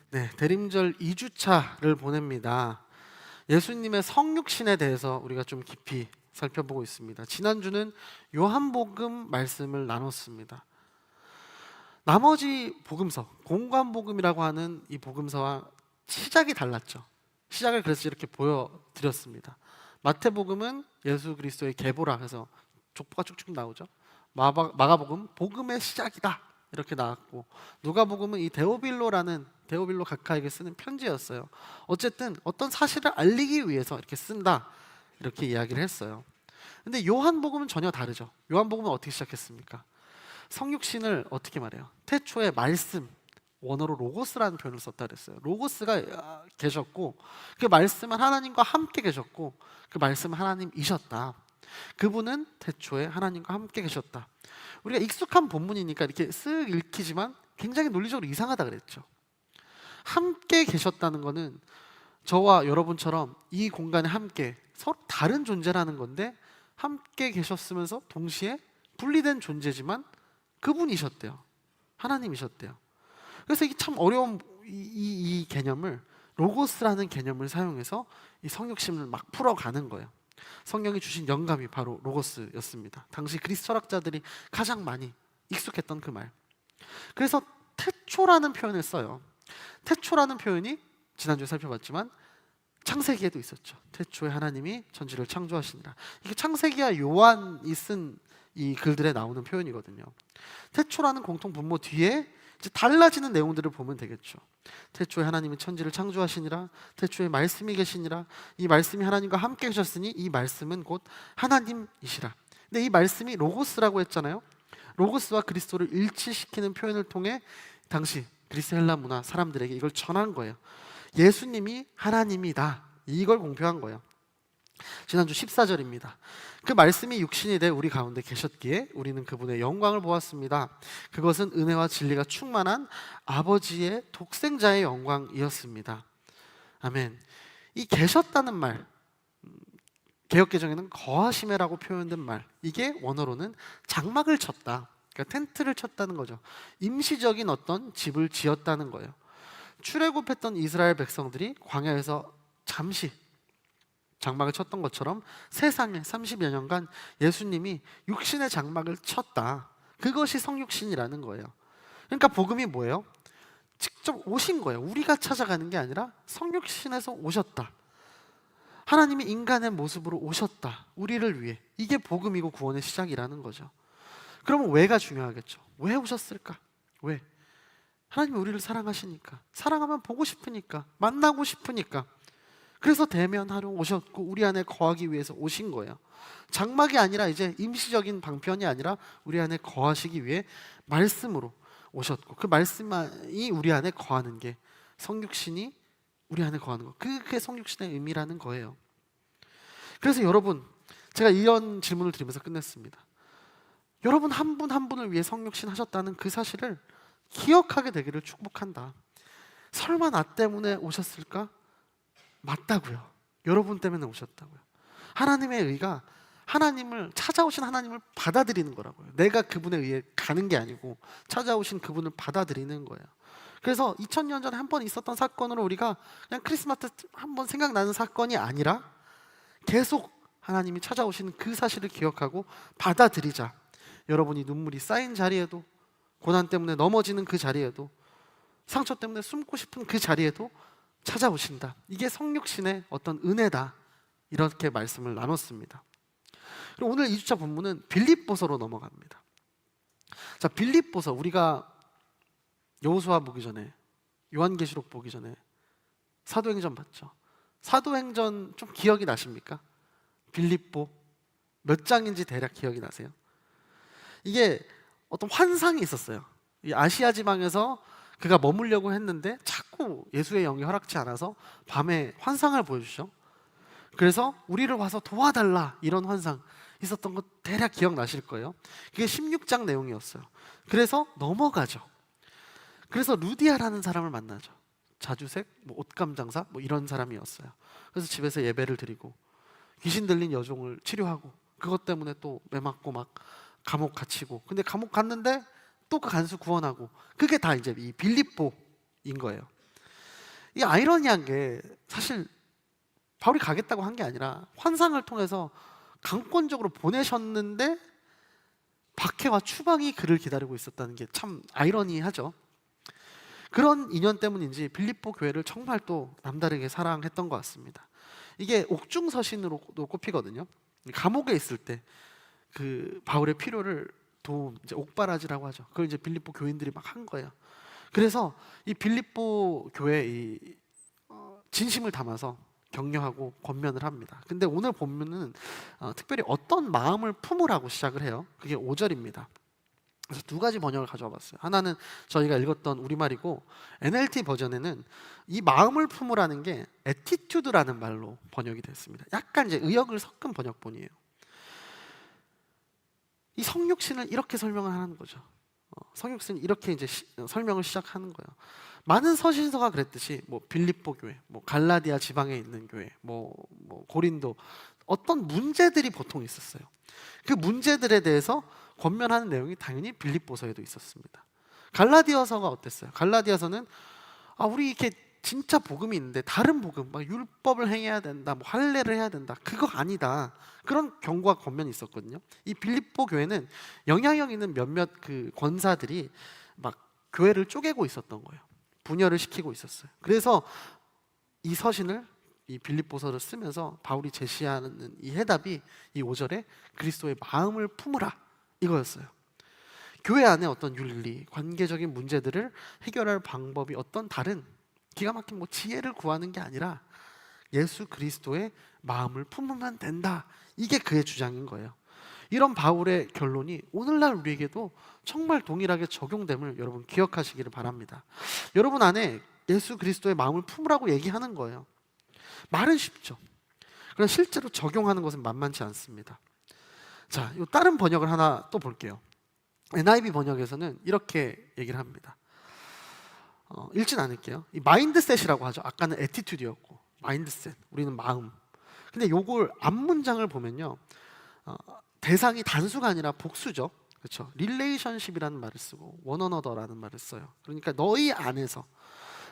네, 대림절 2주차를 보냅니다. 예수님의 성육신에 대해서 우리가 좀 깊이 살펴보고 있습니다. 지난주는 요한복음 말씀을 나눴습니다. 나머지 복음서, 공관복음이라고 하는 이 복음서와 시작이 달랐죠. 시작을 그래서 이렇게 보여드렸습니다. 마태복음은 예수 그리스도의 계보라 해서 족보가 쭉쭉 나오죠. 마가복음, 복음의 시작이다 이렇게 나왔고, 누가복음은 이 데오빌로 각하에게 쓰는 편지였어요. 어쨌든 어떤 사실을 알리기 위해서 이렇게 쓴다 이렇게 이야기를 했어요. 근데 요한복음은 전혀 다르죠. 요한복음은 어떻게 시작했습니까? 성육신을 어떻게 말해요? 태초에 말씀, 원어로 로고스라는 표현을 썼다 그랬어요. 로고스가 계셨고, 그 말씀은 하나님과 함께 계셨고, 그 말씀은 하나님이셨다. 그분은 태초에 하나님과 함께 계셨다. 우리가 익숙한 본문이니까 이렇게 쓱 읽히지만 굉장히 논리적으로 이상하다 그랬죠. 함께 계셨다는 거는 저와 여러분처럼 이 공간에 함께 서로 다른 존재라는 건데, 함께 계셨으면서 동시에 분리된 존재지만 그분이셨대요. 하나님이셨대요. 그래서 이게 참 어려운 이 개념을, 로고스라는 개념을 사용해서 이 성육신을 막 풀어가는 거예요. 성령이 주신 영감이 바로 로고스였습니다. 당시 그리스 철학자들이 가장 많이 익숙했던 그 말. 그래서 태초라는 표현을 써요. 태초라는 표현이 지난주에 살펴봤지만 창세기에도 있었죠. 태초에 하나님이 천지를 창조하시니라. 이게 창세기와 요한이 쓴 이 글들에 나오는 표현이거든요. 태초라는 공통 분모 뒤에 이제 달라지는 내용들을 보면 되겠죠. 태초에 하나님이 천지를 창조하시니라. 태초에 말씀이 계시니라. 이 말씀이 하나님과 함께 계셨으니 이 말씀은 곧 하나님이시라. 근데 이 말씀이 로고스라고 했잖아요. 로고스와 그리스도를 일치시키는 표현을 통해 당시 그리스 헬라 문화 사람들에게 이걸 전한 거예요. 예수님이 하나님이다, 이걸 공표한 거예요. 지난주 14절입니다. 그 말씀이 육신이 돼 우리 가운데 계셨기에 우리는 그분의 영광을 보았습니다. 그것은 은혜와 진리가 충만한 아버지의 독생자의 영광이었습니다. 아멘. 이 계셨다는 말, 개역개정에는 거하시매라고 표현된 말, 이게 원어로는 장막을 쳤다, 그러니까 텐트를 쳤다는 거죠. 임시적인 어떤 집을 지었다는 거예요. 출애굽했던 이스라엘 백성들이 광야에서 잠시 장막을 쳤던 것처럼 세상에 30여 년간 예수님이 육신의 장막을 쳤다. 그것이 성육신이라는 거예요. 그러니까 복음이 뭐예요? 직접 오신 거예요. 우리가 찾아가는 게 아니라 성육신에서 오셨다. 하나님이 인간의 모습으로 오셨다. 우리를 위해. 이게 복음이고 구원의 시작이라는 거죠. 그러면 왜가 중요하겠죠. 왜 오셨을까? 왜? 하나님이 우리를 사랑하시니까, 사랑하면 보고 싶으니까, 만나고 싶으니까. 그래서 대면하러 오셨고 우리 안에 거하기 위해서 오신 거예요. 장막이 아니라 이제 임시적인 방편이 아니라 우리 안에 거하시기 위해 말씀으로 오셨고, 그 말씀이 우리 안에 거하는 게, 성육신이 우리 안에 거하는 거, 그게 성육신의 의미라는 거예요. 그래서 여러분, 제가 이런 질문을 드리면서 끝냈습니다. 여러분 한 분 한 분을 위해 성육신 하셨다는 그 사실을 기억하게 되기를 축복한다. 설마 나 때문에 오셨을까? 맞다고요. 여러분 때문에 오셨다고요. 하나님의 의가 하나님을, 찾아오신 하나님을 받아들이는 거라고요. 내가 그분에 의해 가는 게 아니고 찾아오신 그분을 받아들이는 거예요. 그래서 2000년 전에 한 번 있었던 사건으로 우리가 그냥 크리스마스 한 번 생각나는 사건이 아니라 계속 하나님이 찾아오시는 그 사실을 기억하고 받아들이자. 여러분이 눈물이 쌓인 자리에도, 고난 때문에 넘어지는 그 자리에도, 상처 때문에 숨고 싶은 그 자리에도 찾아오신다. 이게 성육신의 어떤 은혜다. 이렇게 말씀을 나눴습니다. 그리고 오늘 2주차 본문은 빌립보서로 넘어갑니다. 자, 빌립보서, 우리가 여호수아 보기 전에, 요한계시록 보기 전에 사도행전 봤죠. 사도행전 좀 기억이 나십니까? 빌립보 몇 장인지 대략 기억이 나세요? 이게 어떤 환상이 있었어요. 이 아시아 지방에서 그가 머물려고 했는데 자꾸 예수의 영이 허락치 않아서 밤에 환상을 보여주죠. 그래서 우리를 와서 도와달라, 이런 환상 있었던 거 대략 기억나실 거예요. 그게 16장 내용이었어요. 그래서 넘어가죠. 그래서 루디아라는 사람을 만나죠. 자주색, 옷감 장사 이런 사람이었어요. 그래서 집에서 예배를 드리고 귀신 들린 여종을 치료하고, 그것 때문에 또 매 맞고 막 감옥 갇히고, 근데 감옥 갔는데 또 그 간수 구원하고, 그게 다 이제 이 빌립보인 거예요. 이 아이러니한 게 사실 바울이 가겠다고 한 게 아니라 환상을 통해서 강권적으로 보내셨는데 박해와 추방이 그를 기다리고 있었다는 게 참 아이러니하죠. 그런 인연 때문인지 빌립보 교회를 정말 또 남다르게 사랑했던 것 같습니다. 이게 옥중서신으로도 꼽히거든요. 감옥에 있을 때 그 바울의 필요를 도움, 이제 옥바라지라고 하죠. 그걸 이제 빌립보 교인들이 막 한 거예요. 그래서 이 빌립보 교회 진심을 담아서 격려하고 권면을 합니다. 근데 오늘 보면은 특별히 어떤 마음을 품으라고 시작을 해요. 그게 5절입니다. 그래서 두 가지 번역을 가져와 봤어요. 하나는 저희가 읽었던 우리말이고, NLT 버전에는 이 마음을 품으라는 게 attitude라는 말로 번역이 됐습니다. 약간 이제 의역을 섞은 번역본이에요. 이 성육신을 이렇게 설명을 하는 거죠. 성육신을 이렇게 이제 설명을 시작하는 거예요. 많은 서신서가 그랬듯이 뭐 빌립보 교회, 뭐 갈라디아 지방에 있는 교회, 뭐 고린도, 어떤 문제들이 보통 있었어요. 그 문제들에 대해서 권면하는 내용이 당연히 빌립보서에도 있었습니다. 갈라디아서가 어땠어요? 갈라디아서는 우리 이렇게 진짜 복음이 있는데 다른 복음, 막 율법을 행해야 된다, 뭐 할례를 해야 된다, 그거 아니다, 그런 경고와 권면이 있었거든요. 이 빌립보 교회는 영향력 있는 몇몇 그 권사들이 막 교회를 쪼개고 있었던 거예요. 분열을 시키고 있었어요. 그래서 이 서신을, 이 빌립보서를 쓰면서 바울이 제시하는 이 해답이 이 5절에 그리스도의 마음을 품으라, 이거였어요. 교회 안에 어떤 윤리, 관계적인 문제들을 해결할 방법이 어떤 다른 기가 막힌 뭐 지혜를 구하는 게 아니라 예수 그리스도의 마음을 품으면 된다, 이게 그의 주장인 거예요. 이런 바울의 결론이 오늘날 우리에게도 정말 동일하게 적용됨을 여러분 기억하시기를 바랍니다. 여러분 안에 예수 그리스도의 마음을 품으라고 얘기하는 거예요. 말은 쉽죠. 그러나 실제로 적용하는 것은 만만치 않습니다. 자, 요 다른 번역을 하나 또 볼게요. NIV 번역에서는 이렇게 얘기를 합니다. 읽진 않을게요. 이 마인드셋이라고 하죠. 아까는 애티튜드였고 마인드셋, 우리는 마음. 근데 요걸 앞문장을 보면요, 대상이 단수가 아니라 복수죠. 그렇죠? 릴레이션십이라는 말을 쓰고 원어너더라는 말을 써요. 그러니까 너희 안에서,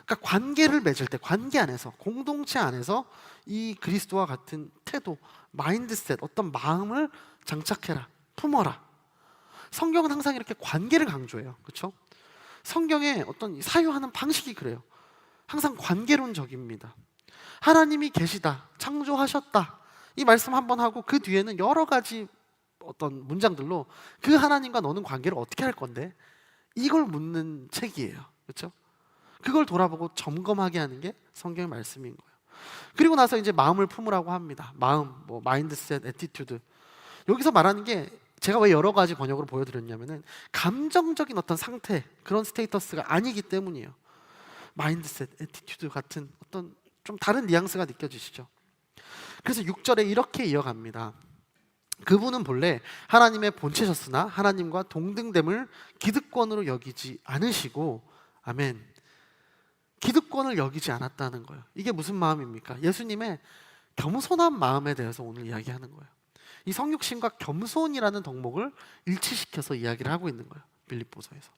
그러니까 관계를 맺을 때 관계 안에서, 공동체 안에서 이 그리스도와 같은 태도, 마인드셋, 어떤 마음을 장착해라, 품어라. 성경은 항상 이렇게 관계를 강조해요. 그렇죠? 성경의 어떤 사유하는 방식이 그래요. 항상 관계론적입니다. 하나님이 계시다, 창조하셨다, 이 말씀 한번 하고 그 뒤에는 여러 가지 어떤 문장들로 그 하나님과 너는 관계를 어떻게 할 건데, 이걸 묻는 책이에요. 그렇죠? 그걸 돌아보고 점검하게 하는 게 성경의 말씀인 거예요. 그리고 나서 이제 마음을 품으라고 합니다. 마음, 뭐 마인드셋, 애티튜드. 여기서 말하는 게 제가 왜 여러 가지 번역으로 보여드렸냐면은 감정적인 어떤 상태, 그런 스테이터스가 아니기 때문이에요. 마인드셋, 애티튜드 같은 어떤 좀 다른 뉘앙스가 느껴지시죠? 그래서 6절에 이렇게 이어갑니다. 그분은 본래 하나님의 본체셨으나 하나님과 동등됨을 기득권으로 여기지 않으시고, 아멘, 기득권을 여기지 않았다는 거예요. 이게 무슨 마음입니까? 예수님의 겸손한 마음에 대해서 오늘 이야기하는 거예요. 이 성육신과 겸손이라는 덕목을 일치시켜서 이야기를 하고 있는 거예요. 빌립보서에서.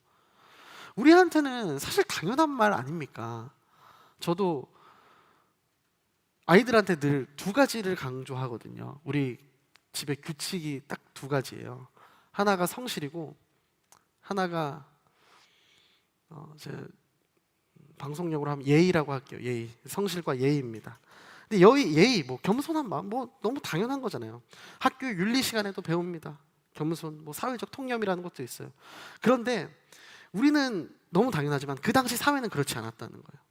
우리한테는 사실 당연한 말 아닙니까? 저도 아이들한테 늘 두 가지를 강조하거든요. 우리 집에 규칙이 딱 두 가지예요. 하나가 성실이고 하나가 제 방송용으로 하면 예의라고 할게요. 예의, 성실과 예의입니다. 근데 예의, 뭐 겸손한 마음, 뭐 너무 당연한 거잖아요. 학교 윤리 시간에도 배웁니다. 겸손, 뭐 사회적 통념이라는 것도 있어요. 그런데 우리는 너무 당연하지만 그 당시 사회는 그렇지 않았다는 거예요.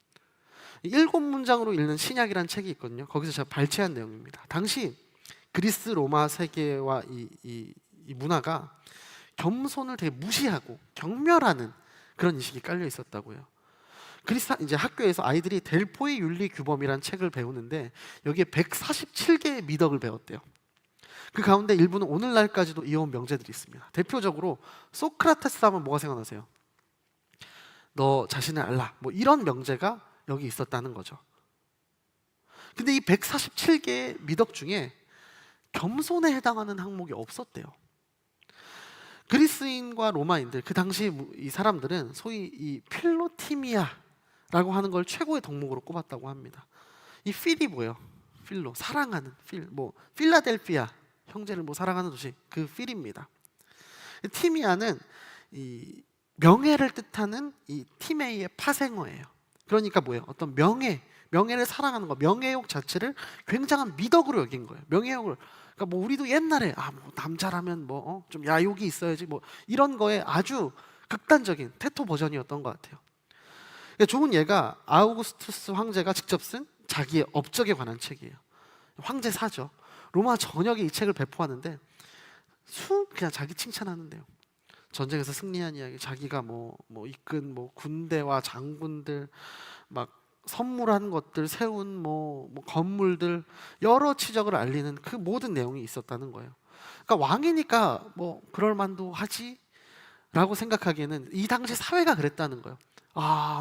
7문장으로 읽는 신약이라는 책이 있거든요. 거기서 제가 발췌한 내용입니다. 당시 그리스 로마 세계와 이 문화가 겸손을 되게 무시하고 경멸하는 그런 인식이 깔려 있었다고요. 그리스 이제 학교에서 아이들이 델포이 윤리 규범이라는 책을 배우는데 여기에 147개의 미덕을 배웠대요. 그 가운데 일부는 오늘날까지도 이어온 명제들이 있습니다. 대표적으로 소크라테스 하면 뭐가 생각나세요? 너 자신을 알라, 뭐 이런 명제가 여기 있었다는 거죠. 근데 이 147개의 미덕 중에 겸손에 해당하는 항목이 없었대요. 그리스인과 로마인들, 그 당시 이 사람들은 소위 이 필로티미아, 하는 걸 최고의 덕목으로 꼽았다고 합니다. 이 필이 뭐예요? 필로, 사랑하는 필. 뭐 필라델피아, 형제를 뭐 사랑하는 도시, 그 필입니다. 티미아는 이 명예를 뜻하는 이 티메이의 파생어예요. 그러니까 뭐예요? 어떤 명예를 사랑하는 거, 명예욕 자체를 굉장한 미덕으로 여긴 거예요. 명예욕을. 그러니까 뭐 우리도 옛날에 뭐 남자라면 뭐 좀 야욕이 있어야지 뭐 이런 거에 아주 극단적인 테토 버전이었던 것 같아요. 좋은 예가 아우구스투스 황제가 직접 쓴 자기의 업적에 관한 책이에요. 황제사죠. 로마 전역에 이 책을 배포하는데 그냥 자기 칭찬하는데요. 전쟁에서 승리한 이야기, 자기가 뭐 이끈 뭐 군대와 장군들, 막 선물한 것들, 세운 뭐 건물들, 여러 치적을 알리는 그 모든 내용이 있었다는 거예요. 그러니까 왕이니까 뭐 그럴 만도 하지라고 생각하기에는 이 당시 사회가 그랬다는 거예요.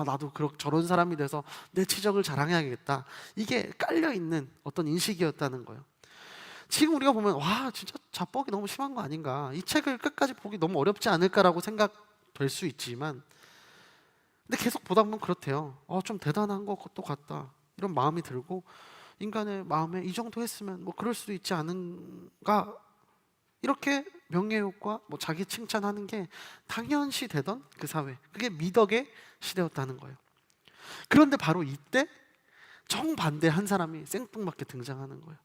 나도 저런 사람이 돼서 내 치적을 자랑해야겠다. 이게 깔려 있는 어떤 인식이었다는 거예요. 지금 우리가 보면 진짜 자뻑이 너무 심한 거 아닌가, 이 책을 끝까지 보기 너무 어렵지 않을까라고 생각될 수 있지만, 근데 계속 보다 보면 그렇대요. 좀 대단한 것도 같다, 이런 마음이 들고, 인간의 마음에 이 정도 했으면 뭐 그럴 수도 있지 않은가, 이렇게 명예욕과 뭐 자기 칭찬하는 게 당연시 되던 그 사회, 그게 미덕의 시대였다는 거예요. 그런데 바로 이때 정반대 한 사람이 생뚱맞게 등장하는 거예요.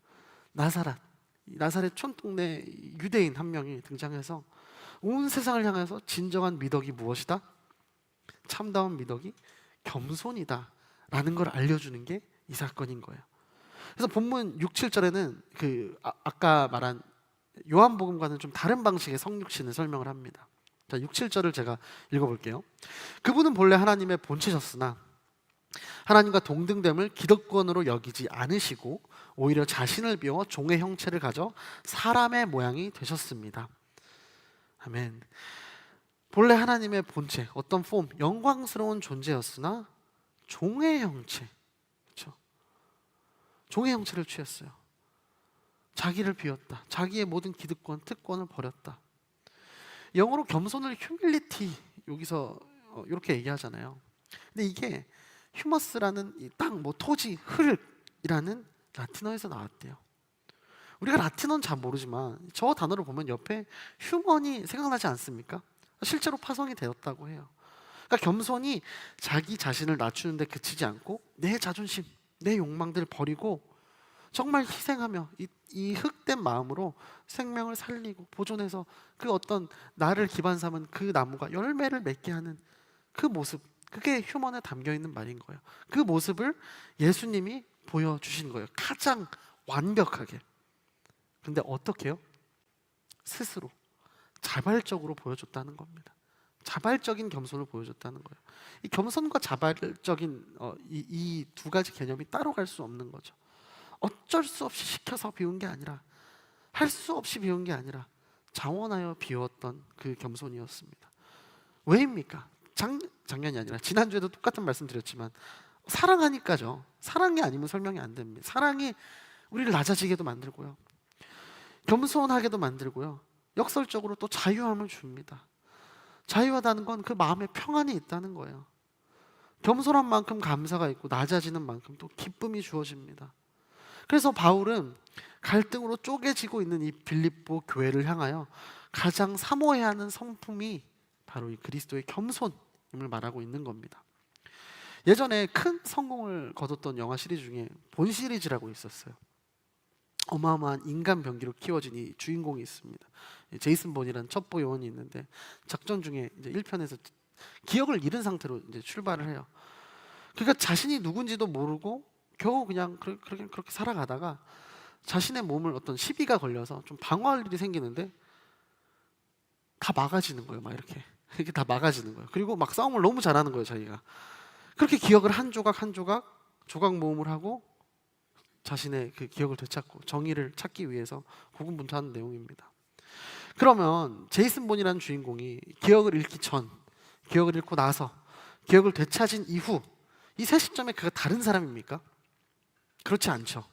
나사렛 촌동네 유대인 한 명이 등장해서 온 세상을 향해서 진정한 미덕이 무엇이다? 참다운 미덕이 겸손이다 라는 걸 알려주는 게 이 사건인 거예요. 그래서 본문 6, 7절에는 아까 말한 요한복음과는 좀 다른 방식의 성육신을 설명을 합니다. 자, 6, 7절을 제가 읽어볼게요. 그분은 본래 하나님의 본체셨으나 하나님과 동등됨을 기득권으로 여기지 않으시고 오히려 자신을 비워 종의 형체를 가져 사람의 모양이 되셨습니다. 아멘. 본래 하나님의 본체, 어떤 폼, 영광스러운 존재였으나 종의 형체, 그렇죠? 종의 형체를 취했어요. 자기를 비웠다. 자기의 모든 기득권, 특권을 버렸다. 영어로 겸손을 humility, 여기서 이렇게 얘기하잖아요. 근데 이게 휴머스라는 이 땅, 뭐 토지, 흙이라는 라틴어에서 나왔대요. 우리가 라틴어는 잘 모르지만 저 단어를 보면 옆에 휴먼이 생각나지 않습니까? 실제로 파송이 되었다고 해요. 그러니까 겸손이 자기 자신을 낮추는 데 그치지 않고 내 자존심, 내 욕망들을 버리고 정말 희생하며 이 흙된 마음으로 생명을 살리고 보존해서 그 어떤 나를 기반 삼은 그 나무가 열매를 맺게 하는 그 모습, 그게 휴먼에 담겨 있는 말인 거예요. 그 모습을 예수님이 보여주신 거예요. 가장 완벽하게. 근데 어떻게 해요? 스스로 자발적으로 보여줬다는 겁니다. 자발적인 겸손을 보여줬다는 거예요. 이 겸손과 자발적인 이 두 가지 개념이 따로 갈 수 없는 거죠. 어쩔 수 없이 시켜서 비운 게 아니라, 할 수 없이 비운 게 아니라 자원하여 비웠던 그 겸손이었습니다. 왜입니까? 작년이 아니라 지난주에도 똑같은 말씀 드렸지만 사랑하니까죠. 사랑이 아니면 설명이 안 됩니다. 사랑이 우리를 낮아지게도 만들고요, 겸손하게도 만들고요, 역설적으로 또 자유함을 줍니다. 자유하다는 건 그 마음에 평안이 있다는 거예요. 겸손한 만큼 감사가 있고 낮아지는 만큼 또 기쁨이 주어집니다. 그래서 바울은 갈등으로 쪼개지고 있는 이 빌립보 교회를 향하여 가장 사모해야 하는 성품이 바로 이 그리스도의 겸손임을 말하고 있는 겁니다. 예전에 큰 성공을 거뒀던 영화 시리즈 중에 본 시리즈라고 있었어요. 어마어마한 인간 병기로 키워진 이 주인공이 있습니다. 제이슨 본이라는 첩보 요원이 있는데 작전 중에 이제 1편에서 기억을 잃은 상태로 이제 출발을 해요. 그러니까 자신이 누군지도 모르고 겨우 그냥 그렇게 살아가다가 자신의 몸을 어떤 시비가 걸려서 좀 방어할 일이 생기는데 다 막아지는 거예요. 막 이렇게 다 막아지는 거예요. 그리고 막 싸움을 너무 잘하는 거예요, 자기가. 그렇게 기억을 한 조각 한 조각 모음을 하고 자신의 그 기억을 되찾고 정의를 찾기 위해서 고군분투하는 내용입니다. 그러면 제이슨 본이라는 주인공이 기억을 잃기 전, 기억을 잃고 나서, 기억을 되찾은 이후 이 세 시점에 그가 다른 사람입니까? 그렇지 않죠.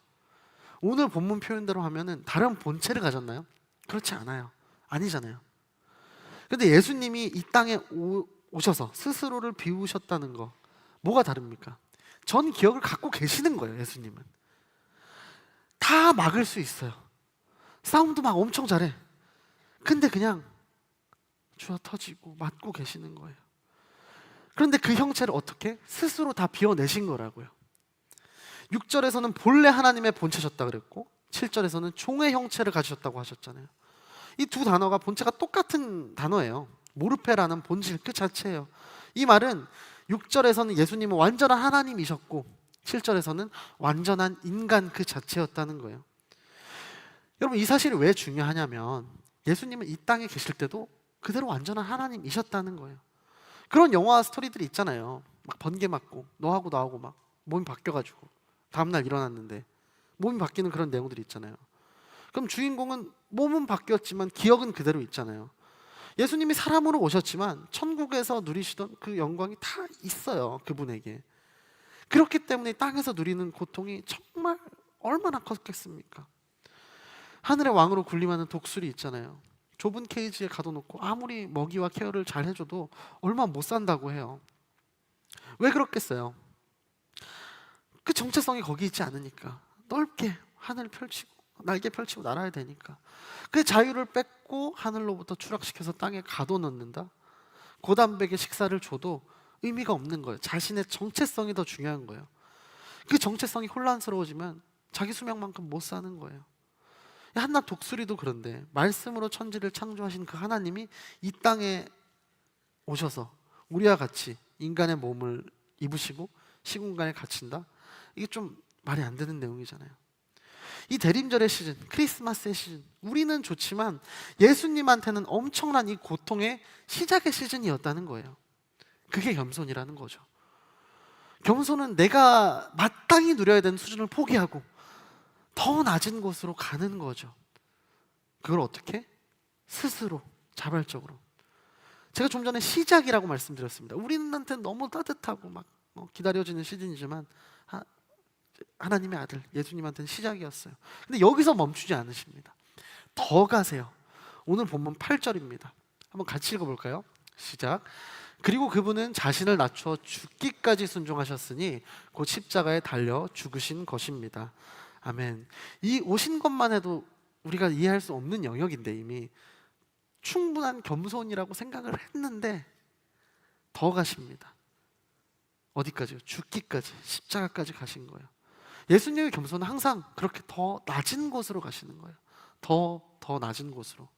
오늘 본문 표현대로 하면은 다른 본체를 가졌나요? 그렇지 않아요. 아니잖아요. 근데 예수님이 이 땅에 오셔서 스스로를 비우셨다는 거, 뭐가 다릅니까? 전 기억을 갖고 계시는 거예요. 예수님은 다 막을 수 있어요. 싸움도 막 엄청 잘해. 근데 그냥 주워 터지고 맞고 계시는 거예요. 그런데 그 형체를 어떻게? 스스로 다 비워내신 거라고요. 6절에서는 본래 하나님의 본체셨다 그랬고 7절에서는 종의 형체를 가지셨다고 하셨잖아요. 이 두 단어가 본체가 똑같은 단어예요. 모르페라는 본질 그 자체예요. 이 말은 6절에서는 예수님은 완전한 하나님이셨고 7절에서는 완전한 인간 그 자체였다는 거예요. 여러분 이 사실이 왜 중요하냐면 예수님은 이 땅에 계실 때도 그대로 완전한 하나님이셨다는 거예요. 그런 영화 스토리들이 있잖아요. 막 번개 맞고 너하고 나하고 막 몸이 바뀌어가지고 다음날 일어났는데 몸이 바뀌는 그런 내용들이 있잖아요. 그럼 주인공은 몸은 바뀌었지만 기억은 그대로 있잖아요. 예수님이 사람으로 오셨지만 천국에서 누리시던 그 영광이 다 있어요. 그분에게. 그렇기 때문에 땅에서 누리는 고통이 정말 얼마나 컸겠습니까? 하늘의 왕으로 군림하는 독수리 있잖아요. 좁은 케이지에 가둬놓고 아무리 먹이와 케어를 잘 해줘도 얼마 못 산다고 해요. 왜 그렇겠어요? 그 정체성이 거기 있지 않으니까. 넓게 하늘 펼치고 날개 펼치고 날아야 되니까. 그 자유를 뺏고 하늘로부터 추락시켜서 땅에 가둬놓는다? 고단백의 식사를 줘도 의미가 없는 거예요. 자신의 정체성이 더 중요한 거예요. 그 정체성이 혼란스러워지면 자기 수명만큼 못 사는 거예요. 한낱 독수리도 그런데 말씀으로 천지를 창조하신 그 하나님이 이 땅에 오셔서 우리와 같이 인간의 몸을 입으시고 시공간에 갇힌다? 이게 좀 말이 안 되는 내용이잖아요. 이 대림절의 시즌, 크리스마스의 시즌, 우리는 좋지만 예수님한테는 엄청난 이 고통의 시작의 시즌이었다는 거예요. 그게 겸손이라는 거죠. 겸손은 내가 마땅히 누려야 되는 수준을 포기하고 더 낮은 곳으로 가는 거죠. 그걸 어떻게? 스스로, 자발적으로. 제가 좀 전에 시작이라고 말씀드렸습니다. 우리한테는 너무 따뜻하고 막 기다려지는 시즌이지만 하나님의 아들 예수님한테는 시작이었어요. 근데 여기서 멈추지 않으십니다. 더 가세요. 오늘 본문 8절입니다. 한번 같이 읽어볼까요? 시작. 그리고 그분은 자신을 낮춰 죽기까지 순종하셨으니 곧 십자가에 달려 죽으신 것입니다. 아멘. 이 오신 것만 해도 우리가 이해할 수 없는 영역인데 이미 충분한 겸손이라고 생각을 했는데 더 가십니다. 어디까지요? 죽기까지, 십자가까지 가신 거예요. 예수님의 겸손은 항상 그렇게 더 낮은 곳으로 가시는 거예요. 더 낮은 곳으로.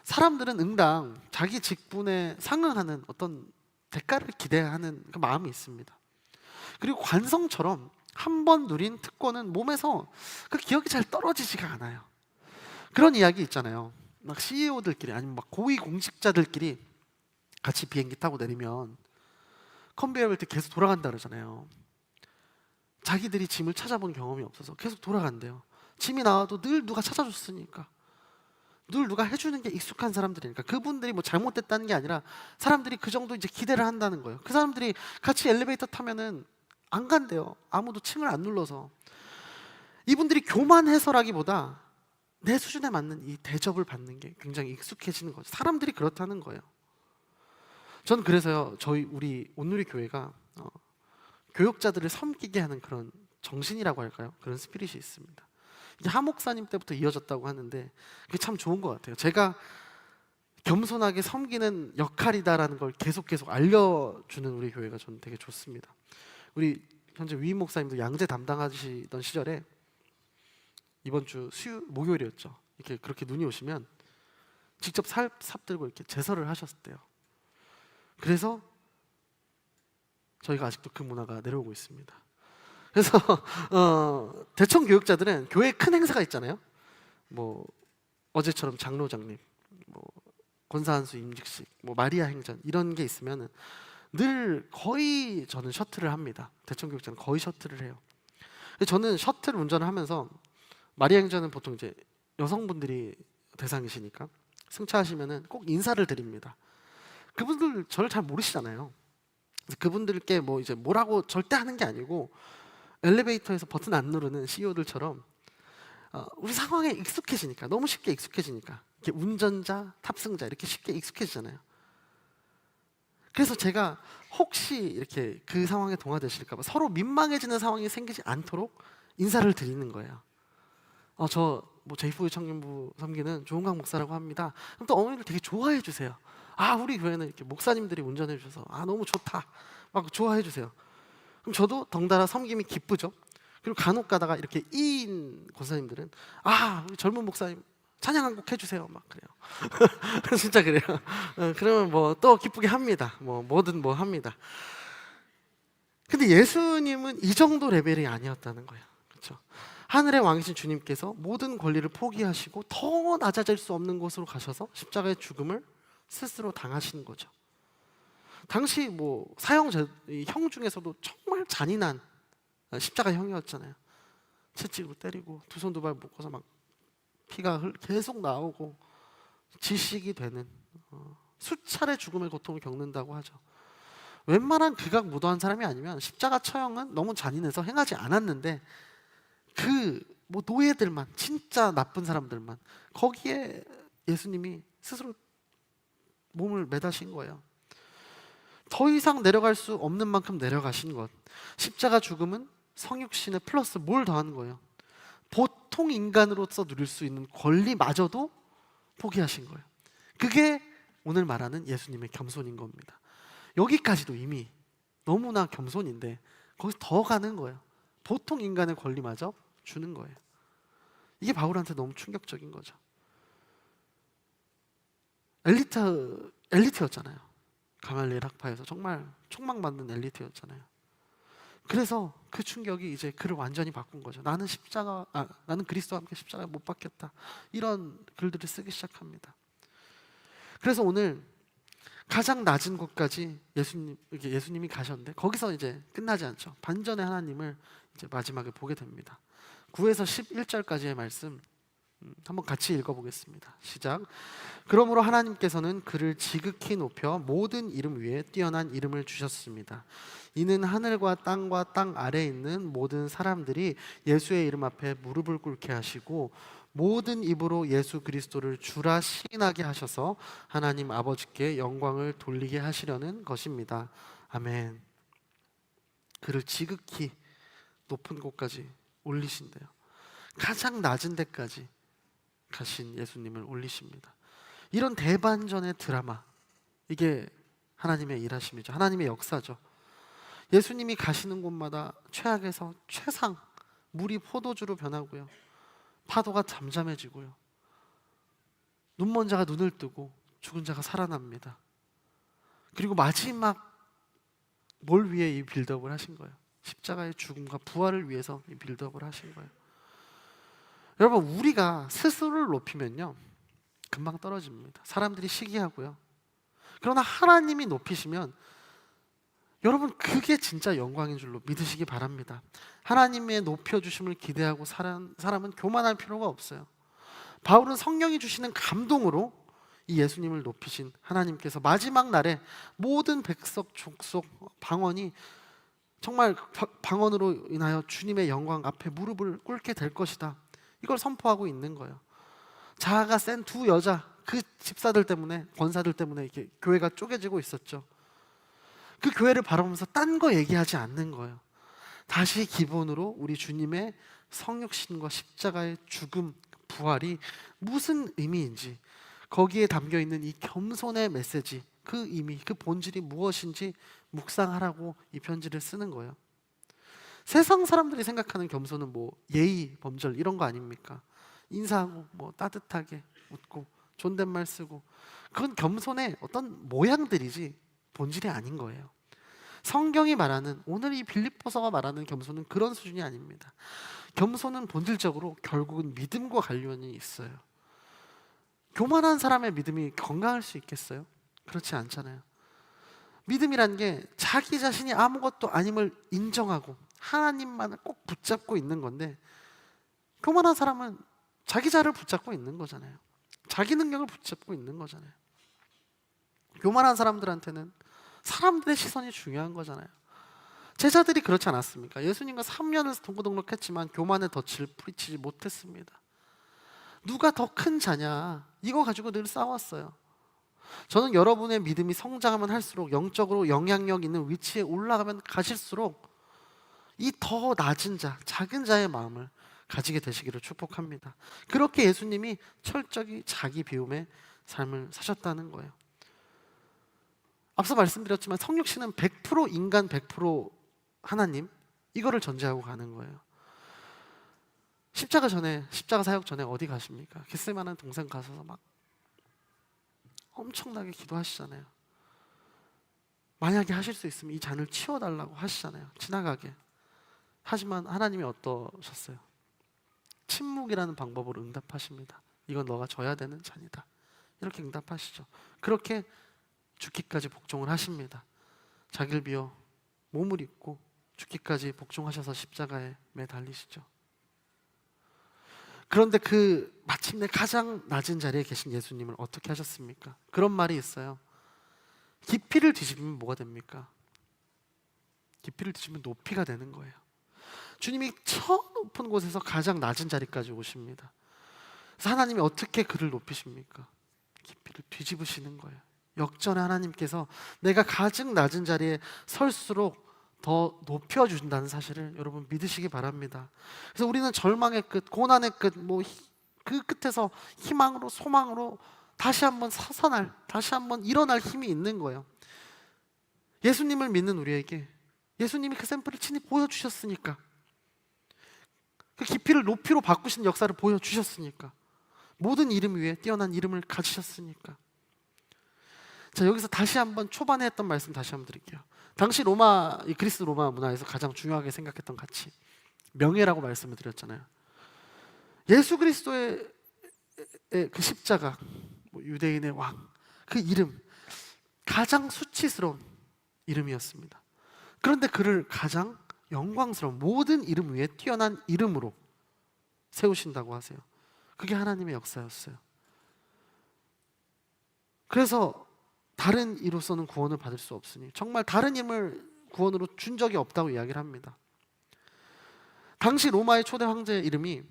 사람들은 응당 자기 직분에 상응하는 어떤 대가를 기대하는 그 마음이 있습니다. 그리고 관성처럼 한 번 누린 특권은 몸에서 그 기억이 잘 떨어지지가 않아요. 그런 이야기 있잖아요. 막 CEO들끼리 아니면 막 고위 공직자들끼리 같이 비행기 타고 내리면 컨베이어 벨트 계속 돌아간다 그러잖아요. 자기들이 짐을 찾아본 경험이 없어서 계속 돌아간대요. 짐이 나와도 늘 누가 찾아줬으니까, 늘 누가 해주는 게 익숙한 사람들이니까. 그분들이 뭐 잘못됐다는 게 아니라 사람들이 그 정도 이제 기대를 한다는 거예요. 그 사람들이 같이 엘리베이터 타면은 안 간대요. 아무도 층을 안 눌러서. 이분들이 교만해서라기보다 내 수준에 맞는 이 대접을 받는 게 굉장히 익숙해지는 거죠. 사람들이 그렇다는 거예요. 저는 그래서요, 우리 온누리 교회가 교역자들을 섬기게 하는 그런 정신이라고 할까요? 그런 스피릿이 있습니다. 이게 하 목사님 때부터 이어졌다고 하는데 그게 참 좋은 것 같아요. 제가 겸손하게 섬기는 역할이다라는 걸 계속 알려주는 우리 교회가 저는 되게 좋습니다. 우리 현재 위임 목사님도 양재 담당하시던 시절에 이번 주 목요일이었죠. 이렇게 그렇게 눈이 오시면 직접 삽 들고 이렇게 제설을 하셨대요. 그래서 저희가 아직도 그 문화가 내려오고 있습니다. 그래서 대청 교육자들은 교회 큰 행사가 있잖아요. 뭐 어제처럼 장로장님, 뭐 권사한수 임직식, 뭐 마리아 행전 이런 게 있으면 늘 거의 저는 셔틀을 합니다. 대청 교육자는 거의 셔틀을 해요. 저는 셔틀 운전을 하면서 마리아 행전은 보통 이제 여성분들이 대상이시니까 승차하시면은 꼭 인사를 드립니다. 그분들 저를 잘 모르시잖아요. 그분들께 뭐 이제 뭐라고 절대 하는 게 아니고 엘리베이터에서 버튼 안 누르는 CEO들처럼 우리 상황에 익숙해지니까, 너무 쉽게 익숙해지니까, 이렇게 운전자, 탑승자 이렇게 쉽게 익숙해지잖아요. 그래서 제가 혹시 이렇게 그 상황에 동화되실까 봐 서로 민망해지는 상황이 생기지 않도록 인사를 드리는 거예요. 저 뭐 제2부 청년부 섬기는 조은강 목사라고 합니다. 그럼 또 어머니들 되게 좋아해 주세요. 우리 교회는 이렇게 목사님들이 운전해 주셔서 너무 좋다 막 좋아해 주세요. 그럼 저도 덩달아 섬김이 기쁘죠. 그리고 간혹 가다가 이렇게 이인 권사님들은 우리 젊은 목사님 찬양 한 곡 해주세요 막 그래요. 진짜 그래요. 그러면 뭐 또 기쁘게 합니다. 뭐든 뭐 합니다. 근데 예수님은 이 정도 레벨이 아니었다는 거예요. 그렇죠? 하늘의 왕이신 주님께서 모든 권리를 포기하시고 더 낮아질 수 없는 곳으로 가셔서 십자가의 죽음을 스스로 당하시는 거죠. 당시 뭐 형 중에서도 정말 잔인한 십자가 형이었잖아요. 채찍으로 때리고 두 손 두 발 묶어서 막 피가 계속 나오고 질식이 되는 수차례 죽음의 고통을 겪는다고 하죠. 웬만한 극악무도한 사람이 아니면 십자가 처형은 너무 잔인해서 행하지 않았는데 뭐 노예들만, 진짜 나쁜 사람들만, 거기에 예수님이 스스로 몸을 매다신 거예요. 더 이상 내려갈 수 없는 만큼 내려가신 것. 십자가 죽음은 성육신에 플러스 뭘 더하는 거예요? 보통 인간으로서 누릴 수 있는 권리마저도 포기하신 거예요. 그게 오늘 말하는 예수님의 겸손인 겁니다. 여기까지도 이미 너무나 겸손인데 거기서 더 가는 거예요. 보통 인간의 권리마저 주는 거예요. 이게 바울한테 너무 충격적인 거죠. 엘리트였잖아요. 가말리엘 학파에서 정말 촉망받는 엘리트였잖아요. 그래서 그 충격이 이제 그를 완전히 바꾼 거죠. 나는 그리스도와 함께 십자가에 못 박혔다. 이런 글들을 쓰기 시작합니다. 그래서 오늘 가장 낮은 곳까지 예수님이 가셨는데 거기서 이제 끝나지 않죠. 반전의 하나님을 이제 마지막에 보게 됩니다. 9에서 11절까지의 말씀 한번 같이 읽어보겠습니다. 시작. 그러므로 하나님께서는 그를 지극히 높여 모든 이름 위에 뛰어난 이름을 주셨습니다. 이는 하늘과 땅과 땅 아래에 있는 모든 사람들이 예수의 이름 앞에 무릎을 꿇게 하시고 모든 입으로 예수 그리스도를 주라 시인하게 하셔서 하나님 아버지께 영광을 돌리게 하시려는 것입니다. 아멘. 그를 지극히 높은 곳까지 올리신대요. 가장 낮은 데까지 가신 예수님을 올리십니다. 이런 대반전의 드라마, 이게 하나님의 일하심이죠. 하나님의 역사죠. 예수님이 가시는 곳마다 최악에서 최상, 물이 포도주로 변하고요, 파도가 잠잠해지고요, 눈먼 자가 눈을 뜨고 죽은 자가 살아납니다. 그리고 마지막 뭘 위해 이 빌드업을 하신 거예요? 십자가의 죽음과 부활을 위해서 이 빌드업을 하신 거예요. 여러분, 우리가 스스로를 높이면요 금방 떨어집니다. 사람들이 시기하고요. 그러나 하나님이 높이시면 여러분 그게 진짜 영광인 줄로 믿으시기 바랍니다. 하나님의 높여주심을 기대하고 사람은 교만할 필요가 없어요. 바울은 성령이 주시는 감동으로 이 예수님을 높이신 하나님께서 마지막 날에 모든 백석, 족속, 방언이 정말 방언으로 인하여 주님의 영광 앞에 무릎을 꿇게 될 것이다, 이걸 선포하고 있는 거예요. 자아가 센 두 여자, 그 집사들 때문에, 권사들 때문에 이렇게 교회가 쪼개지고 있었죠. 그 교회를 바라보면서 딴 거 얘기하지 않는 거예요. 다시 기본으로 우리 주님의 성육신과 십자가의 죽음, 부활이 무슨 의미인지, 거기에 담겨있는 이 겸손의 메시지, 그 의미, 그 본질이 무엇인지 묵상하라고 이 편지를 쓰는 거예요. 세상 사람들이 생각하는 겸손은 뭐 예의, 범절 이런 거 아닙니까? 인사하고 뭐 따뜻하게 웃고 존댓말 쓰고, 그건 겸손의 어떤 모양들이지 본질이 아닌 거예요. 성경이 말하는, 오늘 이 빌립보서가 말하는 겸손은 그런 수준이 아닙니다. 겸손은 본질적으로 결국은 믿음과 관련이 있어요. 교만한 사람의 믿음이 건강할 수 있겠어요? 그렇지 않잖아요. 믿음이란 게 자기 자신이 아무것도 아님을 인정하고 하나님만을 꼭 붙잡고 있는 건데, 교만한 사람은 자기 자를 붙잡고 있는 거잖아요. 자기 능력을 붙잡고 있는 거잖아요. 교만한 사람들한테는 사람들의 시선이 중요한 거잖아요. 제자들이 그렇지 않았습니까? 예수님과 3년을 동고동락했지만 교만의 덫을 뿌리치지 못했습니다. 누가 더 큰 자냐, 이거 가지고 늘 싸웠어요. 저는 여러분의 믿음이 성장하면 할수록 영적으로 영향력 있는 위치에 올라가면 가실수록 이 더 낮은 자, 작은 자의 마음을 가지게 되시기를 축복합니다. 그렇게 예수님이 철저히 자기 비움의 삶을 사셨다는 거예요. 앞서 말씀드렸지만 성육신은 100% 인간 100% 하나님, 이거를 전제하고 가는 거예요. 십자가 사역 전에 어디 가십니까? 겟세마네 동산 가서 막 엄청나게 기도하시잖아요. 만약에 하실 수 있으면 이 잔을 치워달라고 하시잖아요. 지나가게. 하지만 하나님이 어떠셨어요? 침묵이라는 방법으로 응답하십니다. 이건 너가 져야 되는 잔이다. 이렇게 응답하시죠. 그렇게 죽기까지 복종을 하십니다. 자기를 비워 몸을 입고 죽기까지 복종하셔서 십자가에 매달리시죠. 그런데 그 마침내 가장 낮은 자리에 계신 예수님을 어떻게 하셨습니까? 그런 말이 있어요. 깊이를 뒤집으면 뭐가 됩니까? 깊이를 뒤집으면 높이가 되는 거예요. 주님이 저 높은 곳에서 가장 낮은 자리까지 오십니다. 그래서 하나님이 어떻게 그를 높이십니까? 깊이를 뒤집으시는 거예요. 역전의 하나님께서 내가 가장 낮은 자리에 설수록 더 높여주신다는 사실을 여러분 믿으시기 바랍니다. 그래서 우리는 절망의 끝, 고난의 끝, 그 끝에서 희망으로, 소망으로 다시 한번 서선할, 다시 한번 일어날 힘이 있는 거예요. 예수님을 믿는 우리에게 예수님이 그 샘플을 친히 보여주셨으니까, 그 깊이를 높이로 바꾸시는 역사를 보여주셨으니까, 모든 이름 위에 뛰어난 이름을 가지셨으니까. 자, 여기서 다시 한번 초반에 했던 말씀 다시 한번 드릴게요. 당시 이 그리스 로마 문화에서 가장 중요하게 생각했던 가치, 명예라고 말씀을 드렸잖아요. 예수 그리스도의 그 십자가, 유대인의 왕, 그 이름, 가장 수치스러운 이름이었습니다. 그런데 그를 가장 영광스러운, 모든 이름 위에 뛰어난 이름으로 세우신다고 하세요. 그게 하나님의 역사였어요. 그래서 다른 이로서는 구원을 받을 수 없으니 정말 다른 이름을 구원으로 준 적이 없다고 이야기를 합니다. 당시 로마의 초대 황제의 이름이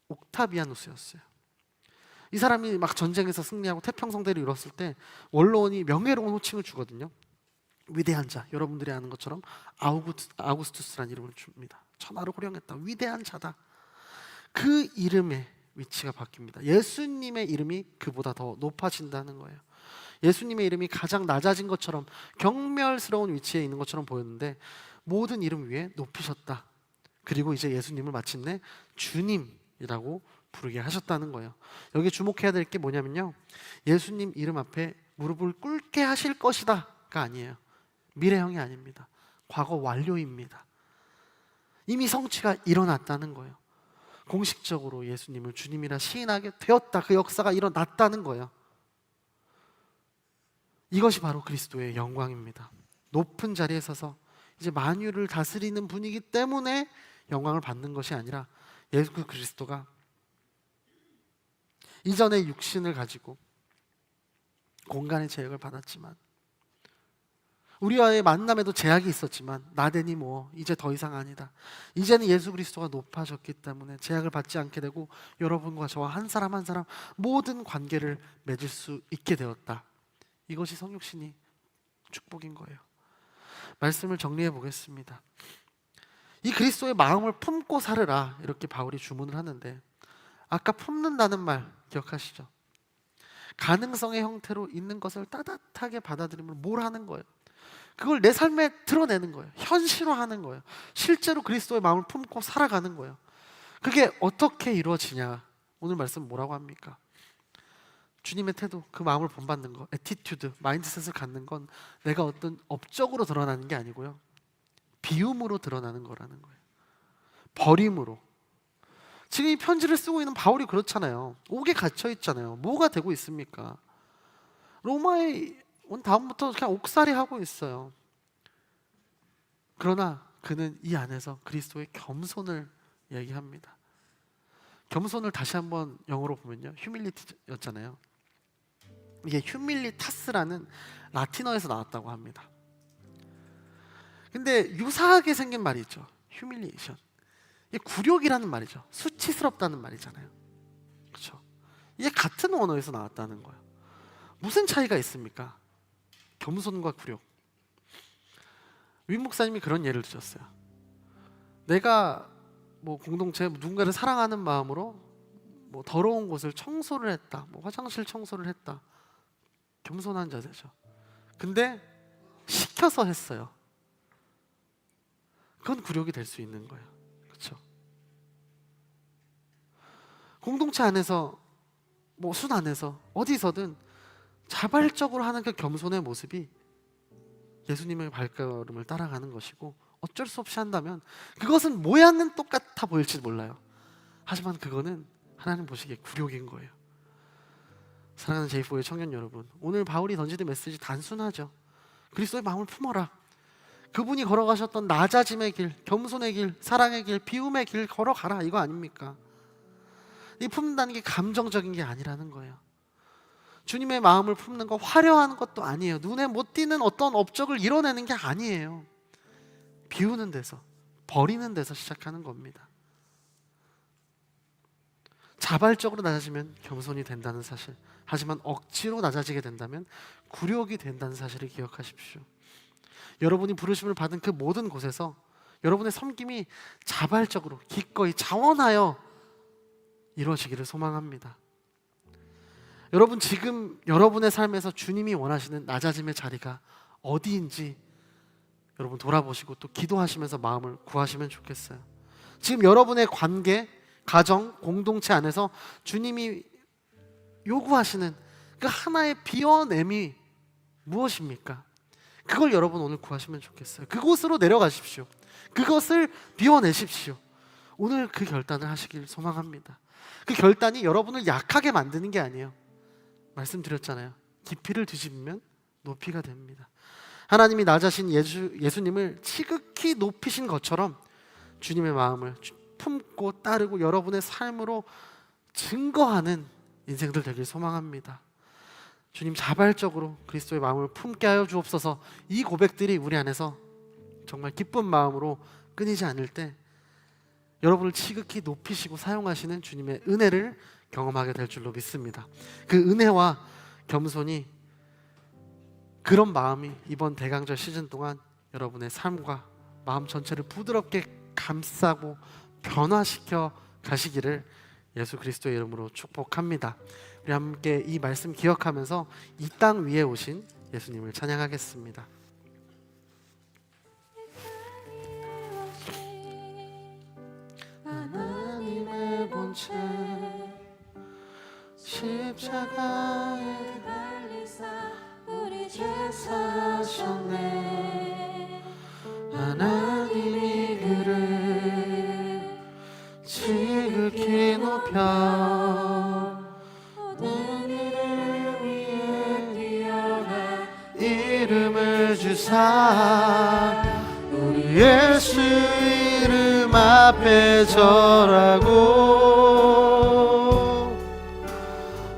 옥타비아누스였어요. 이 사람이 막 전쟁에서 승리하고 태평성대를 이뤘을 때 원로원이 명예로운 호칭을 주거든요. 위대한 자, 여러분들이 아는 것처럼 아우구스투스라는 이름을 줍니다. 천하를 호령했다, 위대한 자다. 그 이름의 위치가 바뀝니다. 예수님의 이름이 그보다 더 높아진다는 거예요. 예수님의 이름이 가장 낮아진 것처럼, 경멸스러운 위치에 있는 것처럼 보였는데 모든 이름 위에 높이셨다. 그리고 이제 예수님을 마침내 주님이라고 부르게 하셨다는 거예요. 여기 주목해야 될 게 뭐냐면요, 예수님 이름 앞에 무릎을 꿇게 하실 것이다가 아니에요. 미래형이 아닙니다. 과거 완료입니다. 이미 성취가 일어났다는 거예요. 공식적으로 예수님을 주님이라 시인하게 되었다. 그 역사가 일어났다는 거예요. 이것이 바로 그리스도의 영광입니다. 높은 자리에 서서 이제 만유를 다스리는 분이기 때문에 영광을 받는 것이 아니라, 예수 그리스도가 이전에 육신을 가지고 공간의 제약을 받았지만, 우리와의 만남에도 제약이 있었지만, 나되니 뭐 이제 더 이상 아니다. 이제는 예수 그리스도가 높아졌기 때문에 제약을 받지 않게 되고 여러분과 저와 한 사람 한 사람 모든 관계를 맺을 수 있게 되었다. 이것이 성육신이 축복인 거예요. 말씀을 정리해 보겠습니다. 이 그리스도의 마음을 품고 살으라, 이렇게 바울이 주문을 하는데, 아까 품는다는 말 기억하시죠? 가능성의 형태로 있는 것을 따뜻하게 받아들이면 뭘 하는 거예요? 그걸 내 삶에 드러내는 거예요. 현실화하는 거예요. 실제로 그리스도의 마음을 품고 살아가는 거예요. 그게 어떻게 이루어지냐? 오늘 말씀 뭐라고 합니까? 주님의 태도, 그 마음을 본받는 거, 애티튜드, 마인드셋을 갖는 건 내가 어떤 업적으로 드러나는 게 아니고요, 비움으로 드러나는 거라는 거예요. 버림으로. 지금 이 편지를 쓰고 있는 바울이 그렇잖아요. 옥에 갇혀 있잖아요. 뭐가 되고 있습니까? 로마에 온 다음부터 그냥 옥살이 하고 있어요. 그러나 그는 이 안에서 그리스도의 겸손을 얘기합니다. 겸손을 다시 한번 영어로 보면요, 휴밀리티였잖아요. 이게 휴밀리타스라는 라틴어에서 나왔다고 합니다. 근데 유사하게 생긴 말이 있죠. 휴밀리에이션. 이게 굴욕이라는 말이죠. 수치스럽다는 말이잖아요. 그렇죠? 이게 같은 언어에서 나왔다는 거예요. 무슨 차이가 있습니까? 겸손과 굴욕. 윈 목사님이 그런 예를 드셨어요. 내가 뭐 공동체 누군가를 사랑하는 마음으로 뭐 더러운 곳을 청소를 했다, 뭐 화장실 청소를 했다. 겸손한 자세죠. 근데 시켜서 했어요. 그건 굴욕이 될 수 있는 거예요. 그렇죠? 공동체 안에서 뭐 순 안에서 어디서든 자발적으로 하는 그 겸손의 모습이 예수님의 발걸음을 따라가는 것이고, 어쩔 수 없이 한다면 그것은 모양은 똑같아 보일지 몰라요. 하지만 그거는 하나님 보시기에 굴욕인 거예요. 사랑하는 J4의 청년 여러분, 오늘 바울이 던지는 메시지 단순하죠. 그리스도의 마음을 품어라. 그분이 걸어가셨던 낮아짐의 길, 겸손의 길, 사랑의 길, 비움의 길 걸어가라, 이거 아닙니까? 이 품는다는 게 감정적인 게 아니라는 거예요. 주님의 마음을 품는 거 화려한 것도 아니에요. 눈에 못 띄는 어떤 업적을 이뤄내는 게 아니에요. 비우는 데서, 버리는 데서 시작하는 겁니다. 자발적으로 낮아지면 겸손이 된다는 사실, 하지만 억지로 낮아지게 된다면 굴욕이 된다는 사실을 기억하십시오. 여러분이 부르심을 받은 그 모든 곳에서 여러분의 섬김이 자발적으로 기꺼이 자원하여 이루어지기를 소망합니다. 여러분, 지금 여러분의 삶에서 주님이 원하시는 낮아짐의 자리가 어디인지 여러분 돌아보시고 또 기도하시면서 마음을 구하시면 좋겠어요. 지금 여러분의 관계, 가정, 공동체 안에서 주님이 요구하시는 그 하나의 비워냄이 무엇입니까? 그걸 여러분 오늘 구하시면 좋겠어요. 그곳으로 내려가십시오. 그것을 비워내십시오. 오늘 그 결단을 하시길 소망합니다. 그 결단이 여러분을 약하게 만드는 게 아니에요. 말씀드렸잖아요. 깊이를 뒤집으면 높이가 됩니다. 하나님이 낮아신 예수님을 지극히 높이신 것처럼 주님의 마음을 품고 따르고 여러분의 삶으로 증거하는 인생들 되길 소망합니다. 주님, 자발적으로 그리스도의 마음을 품게 하여 주옵소서. 이 고백들이 우리 안에서 정말 기쁜 마음으로 끊이지 않을 때 여러분을 지극히 높이시고 사용하시는 주님의 은혜를 경험하게 될 줄로 믿습니다. 그 은혜와 겸손이, 그런 마음이 이번 대강절 시즌 동안 여러분의 삶과 마음 전체를 부드럽게 감싸고 변화시켜 가시기를 예수 그리스도의 이름으로 축복합니다. 우리 함께 이 말씀 기억하면서 이 땅 위에 오신 예수님을 찬양하겠습니다. 하나님의 본체 십자가에 달리사 우리 죄 사하셨네. 하나님이 그를 지극히 높여 모든 일을 위해 뛰어나 이름을 주사 우리 예수 이름 앞에 절하고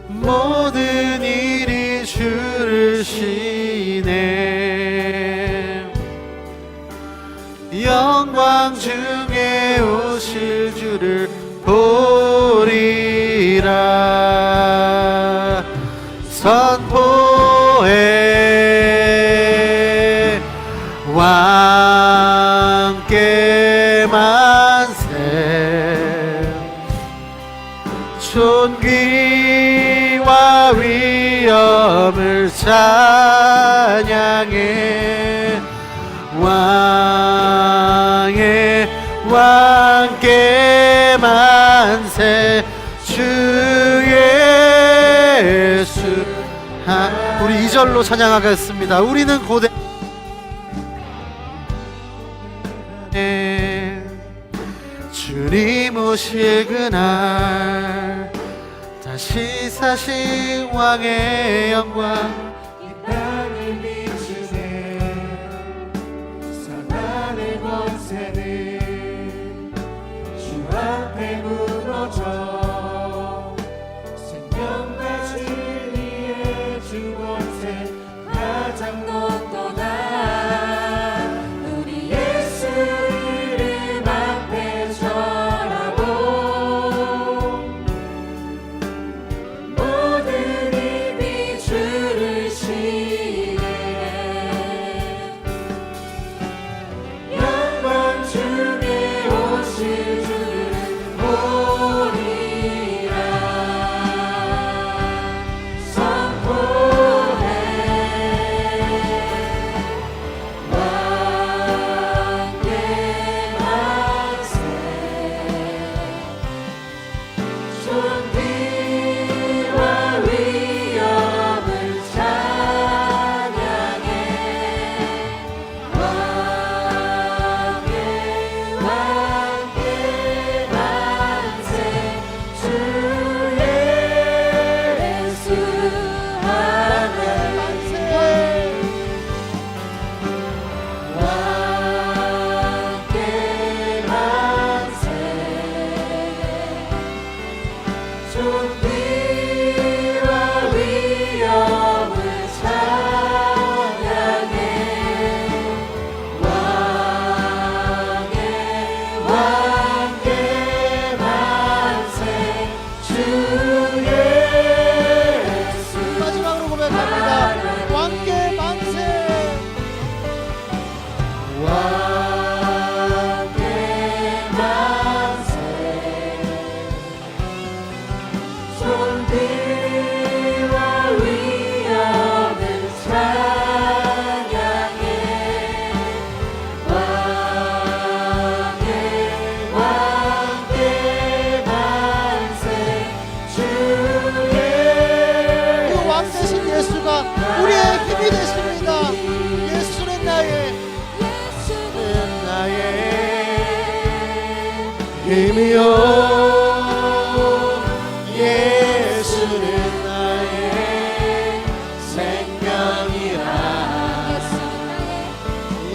모든 일이 주를 시네. 영광 중에 오실 주를 보리라. 선포해 왕께 만세. 존귀와 위엄을 찬양해. 왕의 왕께 만세. 주 예수. 우리 2절로 찬양하겠습니다. 우리는 고대 주님 오실 그날 다시 사신 왕의 영광 이 땅을 비추네. 사단의 권세는 주 앞에 무너져 생명과 진리의 주 권세 가장 높도다. 우리 예수 이름 앞에 절하고 모든 입이 주를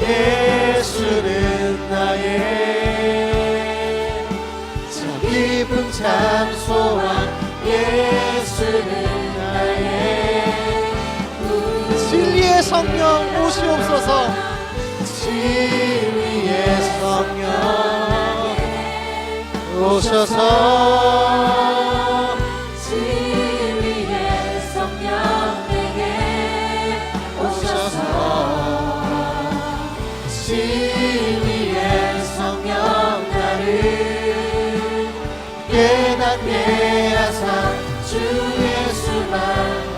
예수는 나의 참 기쁨 참 소망 예수는 나의 진리의 성령 오시옵소서 진리의 성령 오셔서 진리의 성령 내게 오셔서 진리의 성령 나를 깨닫게 하사 주 예수만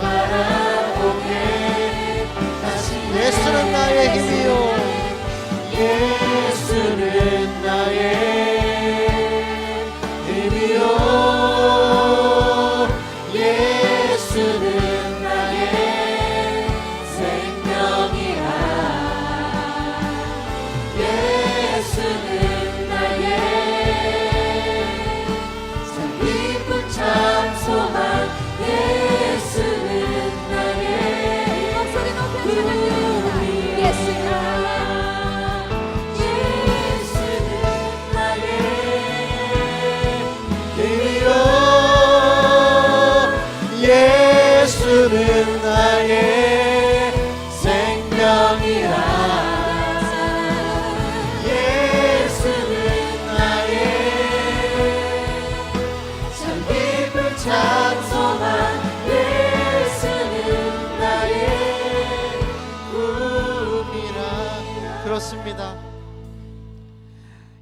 바라보게 다시 예수는 나의 힘이요 예수는 나의 힘이요 예수는 나의 생명이라 예수는 나의 참 기쁜 참 소망 예수는 나의 목소리 높여 주십니다. 예수가 예수는 나의 힘이요 예수는 나의 생명이라 예수는 나의 참 기쁜 참 소망 예수는 나의 꿈이라 그렇습니다.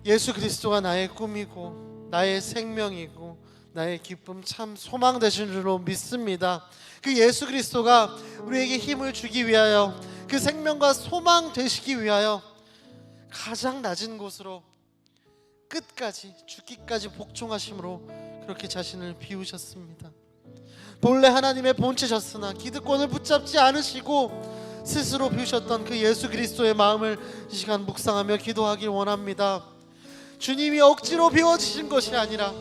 예수 그리스도가 나의 꿈이고 나의 생명이고 나의 기쁨 참 소망 되신 줄로 믿습니다. 그 예수 그리스도가 우리에게 힘을 주기 위하여 그 생명과 소망 되시기 위하여 가장 낮은 곳으로 끝까지 죽기까지 복종하심으로 그렇게 자신을 비우셨습니다. 본래 하나님의 본체셨으나 기득권을 붙잡지 않으시고 스스로 비우셨던 그 예수 그리스도의 마음을 이 시간 묵상하며 기도하길 원합니다. 주님이 억지로 비워주신 것이 아니라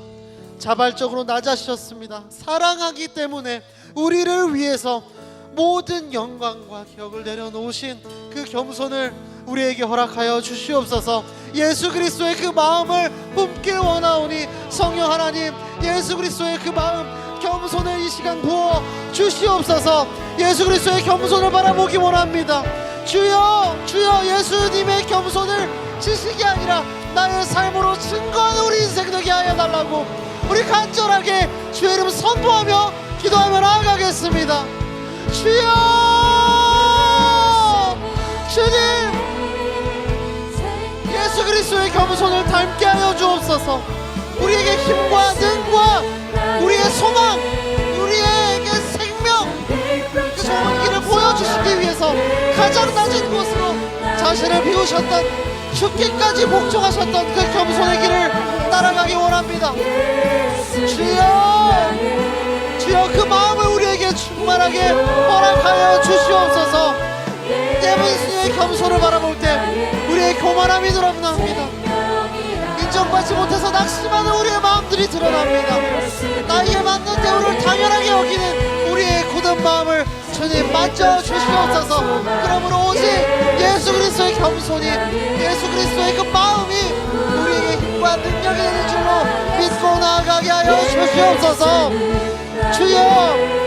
자발적으로 낮아지셨습니다. 사랑하기 때문에 우리를 위해서 모든 영광과 기억을 내려놓으신 그 겸손을 우리에게 허락하여 주시옵소서. 예수 그리스도의 그 마음을 품길 원하오니 성령 하나님 예수 그리스도의 그 마음 겸손을 이 시간 부어 주시옵소서. 예수 그리스도의 겸손을 바라보기 원합니다. 주여 주여 예수님의 겸손을 지식이 아니라 나의 삶으로 증거하는 우리 인생 되게 하여 달라고 우리 간절하게 주의 이름 선포하며 기도하며 나아가겠습니다. 주여 주님 예수 그리스도의 겸손을 닮게 하여 주옵소서. 우리에게 힘과 능과 우리의 소망 우리에게 생명 그 좋은 길을 보여주시기 위해서 가장 낮은 곳으로 자신을 비우셨던 죽기까지 복종하셨던 그 겸손의 길을 따라가기 원합니다. 주여 주여 그 마음을 우리에게 충만하게 허락하여 주시옵소서. 예수님의 겸손을 바라볼 때 우리의 교만함이 드러납니다. 인정받지 못해서 낙심하는 우리의 마음들이 드러납니다. 나에게 맞는 대우를 당연하게 여기는 우리의 굳은 마음을 주님 만져 주시옵소서. 그러므로 오직 예수 그리스도의 겸손이 예수 그리스도의 그 마음이 우리에게 힘과 능력이 되는 줄로 믿고 나아가게 하여 주시옵소서. 주여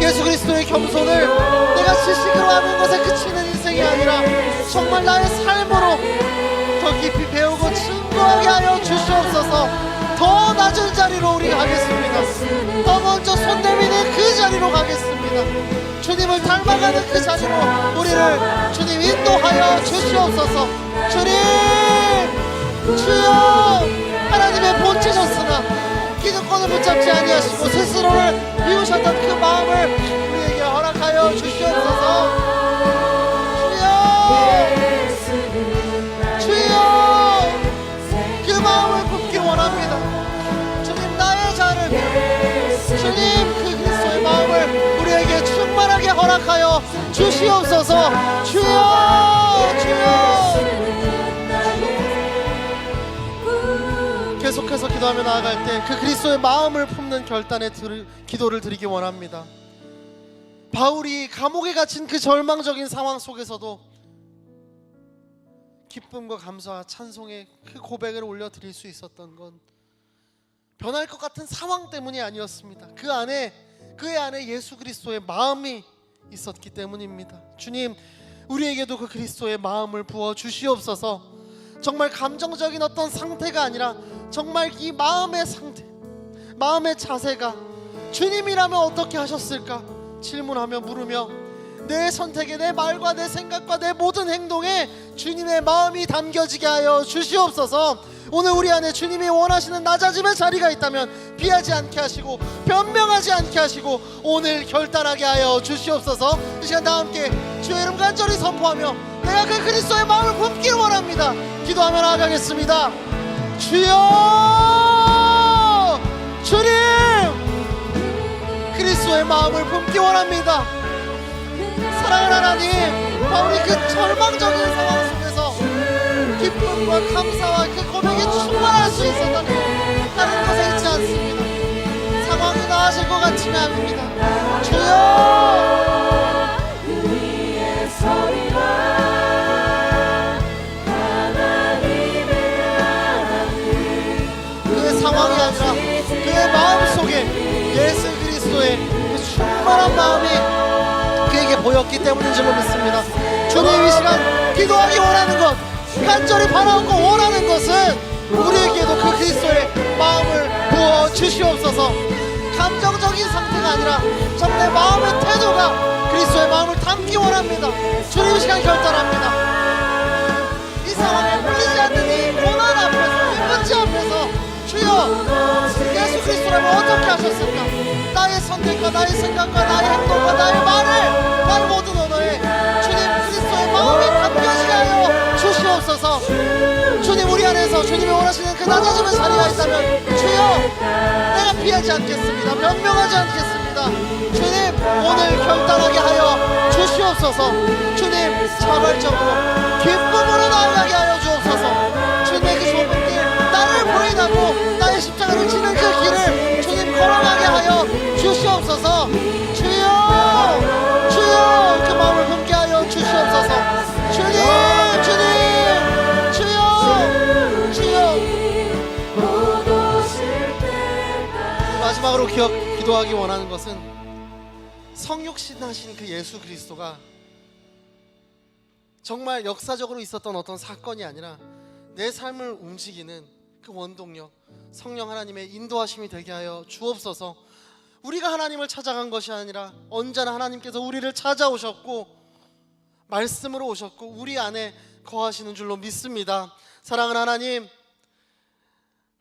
예수 그리스도의 겸손을 내가 지식으로 하는 것에 그치는 인생이 아니라 정말 나의 삶으로 더 깊이 배우고 증거하게 하여 주시옵소서. 더 낮은 자리로 우리가 가겠습니다. 더 먼저 손 내미는 그 자리로 가겠습니다. 주님을 닮아가는 그 자리로 우리를 주님 인도하여 주시옵소서. 주님 주여 하나님의 본체셨으나 기득권을 붙잡지 아니하시고 스스로를 비우셨던 그 마음을 우리에게 허락하여 주시옵소서. 주여 주여 그 마음을 품기 원합니다. 주님 나의 자를 비워 주님 그 그리스도의 마음을 우리에게 충만하게 허락하여 주시옵소서. 주여 주여 계속해서 기도하며 나아갈 때 그 그리스도의 마음을 품는 결단의 기도를 드리기 원합니다. 바울이 감옥에 갇힌 그 절망적인 상황 속에서도 기쁨과 감사와 찬송의 그 고백을 올려드릴 수 있었던 건 변할 것 같은 상황 때문이 아니었습니다. 그의 안에 예수 그리스도의 마음이 있었기 때문입니다. 주님, 우리에게도 그 그리스도의 마음을 부어 주시옵소서. 정말 감정적인 어떤 상태가 아니라 정말 이 마음의 상태, 마음의 자세가 주님이라면 어떻게 하셨을까 질문하며 물으며 내 선택에, 내 말과 내 생각과 내 모든 행동에 주님의 마음이 담겨지게 하여 주시옵소서. 오늘 우리 안에 주님이 원하시는 낮아짐의 자리가 있다면 피하지 않게 하시고 변명하지 않게 하시고 오늘 결단하게 하여 주시옵소서. 이 시간 다 함께 주의 이름 간절히 선포하며 내가 그 그리스도의 마음을 품기를 원합니다. 기도하며 나아가겠습니다. 주여, 주님, 그리스도의 마음을 품기 원합니다. 사랑하는 하나님, 바울이 그 절망적인 상황 속에서 기쁨과 감사와 그 고백에 충만할 수 있었다면 다른 것에 있지 않습니다. 상황이 나아질 것 같지는 않습니다. 주여, 그의 소리가 그의 상황이 아니라 그의 마음속에 예수 그리스도의 그 충만한 마음이 그에게 보였기 때문인 줄로 믿습니다. 주님, 이 시간 기도하기 원하는 것, 간절히 바라고 원하는 것은 우리에게도 그 그리스도의 마음을 부어 주시옵소서. 감정적인 상태가 아니라 정내 마음의 태도가 그리스도의 마음을 담기 원합니다. 주님, 이 시간 결단합니다. 이 상황에 풀리지 않는 이 고난 앞에서, 이 문제 앞에서 주여, 예수 그리스도라면 어떻게 하셨을까? 나의 선택과 나의 생각과 나의 행동과 나의 말을, 나의 모든 언어에 주님 그리스도의 마음이 담겨지게 하여 주시옵소서. 주님, 우리 안에서 주님이 원하시는 그 낮아짐의 자리가 있다면 주여, 내가 피하지 않겠습니다. 변명하지 않겠습니다. 주님, 오늘 결단하게 하여 주시옵소서. 주님, 자발적으로 기쁨으로 나아가게 하여 주옵소서. 주님의 그 좁은 길, 나를 부인하고 나의 십자가를 지는 그 길을 주님 걸어가게 하여 주시옵소서. 주여, 주여, 그 마음을 품게 하여 주시옵소서. 주님, 주님, 주여, 주여. 마지막으로 기도하기 원하는 것은 성육신하신 그 예수 그리스도가 정말 역사적으로 있었던 어떤 사건이 아니라 내 삶을 움직이는 그 원동력, 성령 하나님의 인도하심이 되게 하여 주옵소서. 우리가 하나님을 찾아간 것이 아니라 언제나 하나님께서 우리를 찾아오셨고 말씀으로 오셨고 우리 안에 거하시는 줄로 믿습니다. 사랑하는 하나님,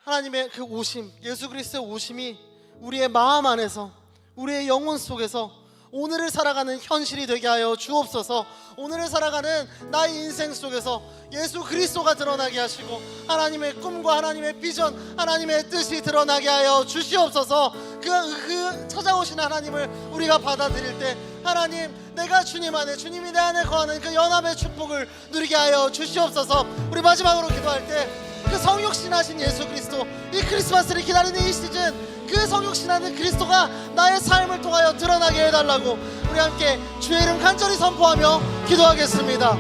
하나님의 그 오심, 예수 그리스도의 오심이 우리의 마음 안에서, 우리의 영혼 속에서 오늘을 살아가는 현실이 되게 하여 주옵소서. 오늘을 살아가는 나의 인생 속에서 예수 그리스도가 드러나게 하시고 하나님의 꿈과 하나님의 비전, 하나님의 뜻이 드러나게 하여 주시옵소서. 그 찾아오신 하나님을 우리가 받아들일 때 하나님, 내가 주님 안에, 주님이 내 안에 거하는 그 연합의 축복을 누리게 하여 주시옵소서. 우리 마지막으로 기도할 때 그 성육신하신 예수 그리스도, 이 크리스마스를 기다리는 이 시즌, 그 성육신하는 그리스도가 나의 삶을 통하여 드러나게 해달라고 우리 함께 주의 이름 간절히 선포하며 기도하겠습니다.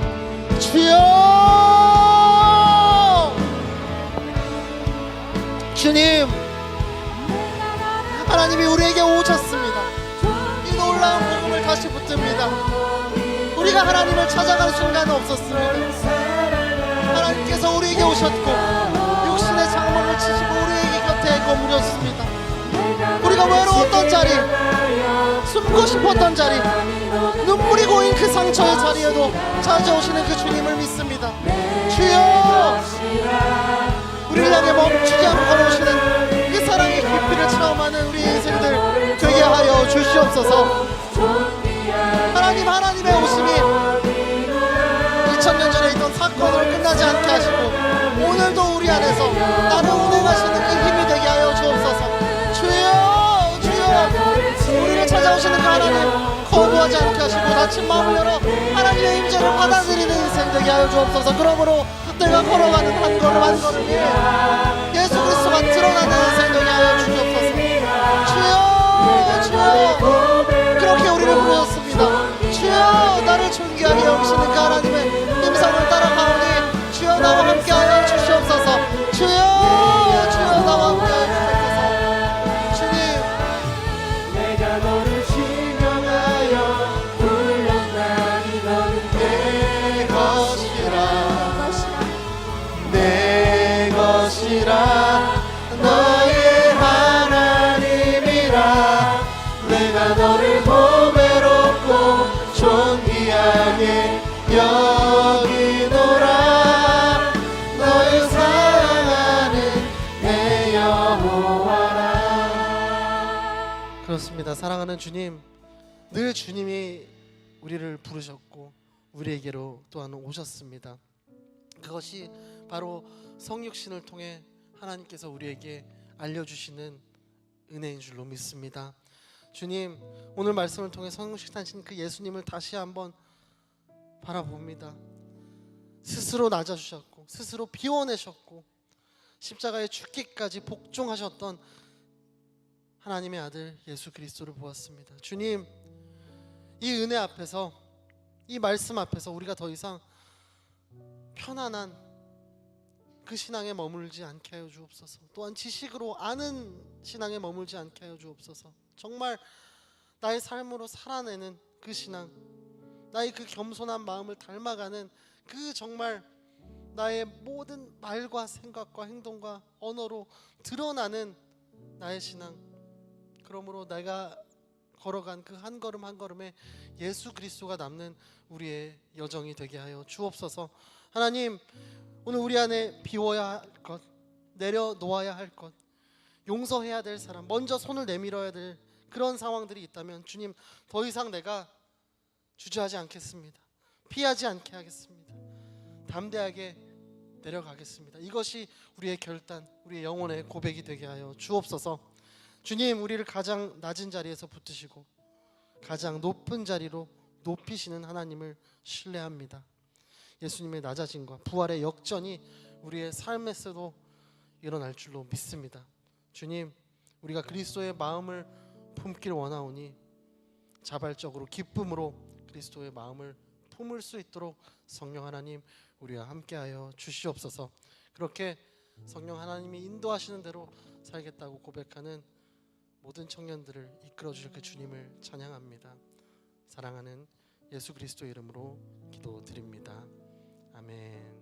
주여, 주님, 하나님이 우리에게 오셨습니다. 이 놀라운 복음을 다시 붙듭니다. 우리가 하나님을 찾아가는 순간은 없었습니다. 하나님께서 우리에게 오셨고 육신의 장막을 치시고 우리에게 곁에 거무렸습니다. 우리가 외로웠던 자리, 숨고 싶었던 자리, 눈물이 고인 그 상처의 자리에도 찾아오시는 그 주님을 믿습니다. 주여, 우리를 향해 멈추지 않고 걸어오시는 그 사랑의 깊이를 체험하는 우리 인생들 되게 하여 주시옵소서. 하나님, 하나님의 오심이 2000년 전에 있던 사건으로 끝나지 않게 하시고 오늘도 우리 안에서 나를 운행하시는 그 힘이 되게 하여 주옵소서. 주여, 주여, 우리를 찾아오시는 그 하나님 거부하지 않게 하시고 닫힌 마음을 열어 하나님의 임재를 받아들이는 인생 되게 하여 주옵소서. 그러므로 내가 걸어가는 한 걸음 한 걸음이 예수 그리스도가 드러나는 인생 되게 하여 주옵소서. 주여, 주여, 그렇게 우리를 부르셨습니다. 주여, 나를 존귀하게 여기시는 그 하나님의 음성을 따라가오니 주여 여기노라. 너의 사랑하는 내 여호와라. 그렇습니다. 사랑하는 주님, 늘 주님이 우리를 부르셨고 우리에게로 또한 오셨습니다. 그것이 바로 성육신을 통해 하나님께서 우리에게 알려주시는 은혜인 줄로 믿습니다. 주님, 오늘 말씀을 통해 성육신하신 그 예수님을 다시 한번 바라봅니다. 스스로 낮아주셨고 스스로 비워내셨고 십자가에 죽기까지 복종하셨던 하나님의 아들 예수 그리스도를 보았습니다. 주님, 이 은혜 앞에서, 이 말씀 앞에서 우리가 더 이상 편안한 그 신앙에 머물지 않게 하여 주옵소서. 또한 지식으로 아는 신앙에 머물지 않게 하여 주옵소서. 정말 나의 삶으로 살아내는 그 신앙, 나의 그 겸손한 마음을 닮아가는 그 정말 나의 모든 말과 생각과 행동과 언어로 드러나는 나의 신앙, 그러므로 내가 걸어간 그 한 걸음 한 걸음에 예수 그리스도가 남는 우리의 여정이 되게 하여 주옵소서. 하나님, 오늘 우리 안에 비워야 할 것, 내려놓아야 할 것, 용서해야 될 사람, 먼저 손을 내밀어야 될 그런 상황들이 있다면 주님, 더 이상 내가 주저하지 않겠습니다. 피하지 않게 하겠습니다. 담대하게 내려가겠습니다. 이것이 우리의 결단, 우리의 영혼의 고백이 되게 하여 주옵소서. 주님, 우리를 가장 낮은 자리에서 붙드시고 가장 높은 자리로 높이시는 하나님을 신뢰합니다. 예수님의 낮아짐과 부활의 역전이 우리의 삶에서도 일어날 줄로 믿습니다. 주님, 우리가 그리스도의 마음을 품길 원하오니 자발적으로 기쁨으로 그리스도의 마음을 품을 수 있도록 성령 하나님 우리와 함께하여 주시옵소서. 그렇게 성령 하나님이 인도하시는 대로 살겠다고 고백하는 모든 청년들을 이끌어 주실 그 주님을 찬양합니다. 사랑하는 예수 그리스도 이름으로 기도드립니다. 아멘.